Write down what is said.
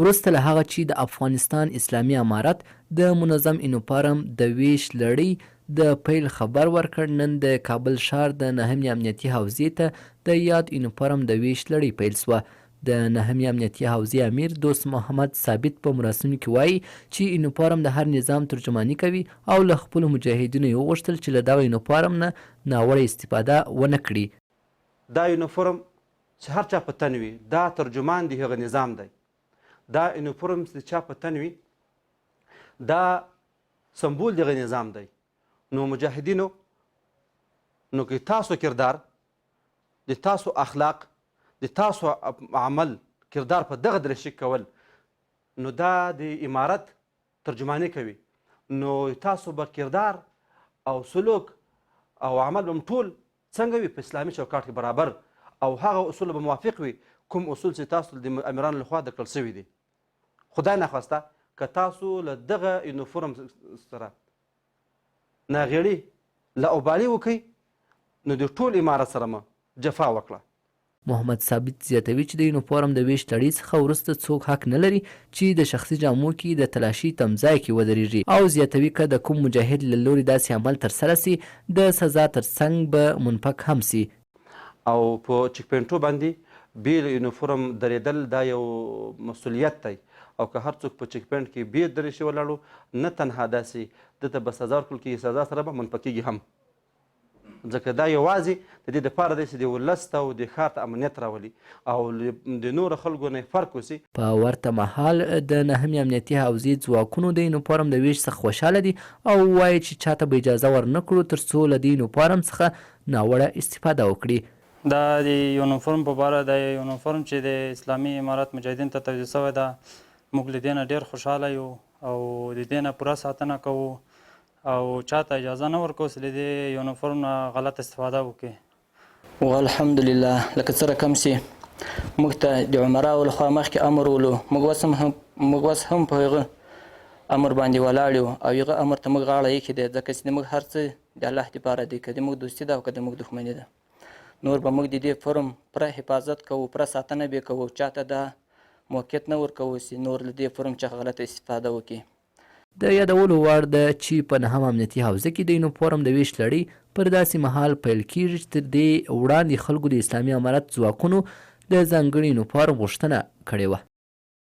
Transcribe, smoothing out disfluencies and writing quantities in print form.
وروسته له هغه چې د افغانستان اسلامي امارت د منظم یونیفورم د ویش لړۍ د پیل خبر ورکړ، نن د کابل ښار د 9مې امنیتي حوزې ته د یاد یونیفورم د ویش لړۍ پیل شوه. د 9مې امنیتي حوزې امیر دوست محمد ثابت په مراسمو کې وایي چې یونیفورم د هر نظام ترجماني کوي او له خپلو مجاهدینو یې وغوښتل چې له دغه یونیفورم نه ناوړه استفاده ونه کړي. دا یونیفورم چې هر چا په تن وي دا ترجمان د هغه نظام دی. دا یونیفورم چې چا په تن وي دا سمبول دغه نظام دی. نو مجاهدینو نو که تاسو کردار د تاسو اخلاق د تاسو عمل کردار په دغه درشي کول نو دا د امارت ترجماني کوي، نو تاسو به کردار او سلوک او عمل به ټول څنګه وي په اسلامي چوکاټ کې برابر او هغه اصول به موافق وي کوم اصول چې تاسو د امیرانو لخوا درکړل شوي دي. خدای نخواسته که تاسو له دغه یونیفورم سره ناغېړي لاابالي وکړئ نو د ټول امارت سره مو جفا وکړه. محمد ثابت زیاتوي چې د یونیفورم د ویش لړۍ څخه وروسته څوک حق نه لري چې د شخصي جامو کې د تلاشي تمځای کې ودرېږي، او زیاتوي که د کوم مجاهد له لوري داسې عمل ترسره سي د سزا ترڅنګ به منفک هم سي. او په چک پوینټو باندې بې یونیفورم درېدل دا یو مسؤلیت دی، او که هر څوک په چک پوینټ کې بې درېشي ولاړو نه تنها داسې دته به سزا ورکړل کېږي، سزا سره به منفکېږي هم، ځکه دا یوازې د دې دپاره دی چې د ولس ته او د ښار ته امنیت راولي او د نورو خلکو نه فرق وسي. په ورته مهال د 9مې امنیتي حوزې ځواکونو د یونیفورم د ویش څخه خوشحاله دي او وایي چې چاته به اجازه ورنه کړو تر څو له دې یونیفورم څخه ناوړه استفاده وکړي. دا د یونیفورم په باره د یونیفورم چې د اسلامي امارت مجاهدین ته توزیع شوی ده، موږ له دې نه ډېر خوشحاله یو او د دې نه پوره ساتنه کوو او چاته اجازه نه ورکوو چې له دې یونیفورم نه غلط استفاده وکړي. والحمدلله لکه څه رقم چې موږ ته د عمراو لخوا مخکې امر ولو، موږ اوس هم په هغه امر باندې ولاړ یو او هغه امر ته موږ غاړه ایښې ده، ځکه چې زموږ هر څه د الله دپاره دی، که زموږ دوستي ده او که زموږ دښمني ده. نور به موږ د دې فورم پوره حفاظت کوو، پوره ساتنه به یې کوو، چاته دا موقعیت نه ورکوو چې نور له دې فورم څخه غلطه استفاده وکړي. د یادولو وړ ده چې په 9مه امنیتي حوزه کې د یونیفورم د ویش لړۍ پر داسې مهال پیل کیږي چې تر دې وړاندې خلکو د اسلامي امارت ځواکونو د ځانګړي یونیفورم غوښتنه کړې وه.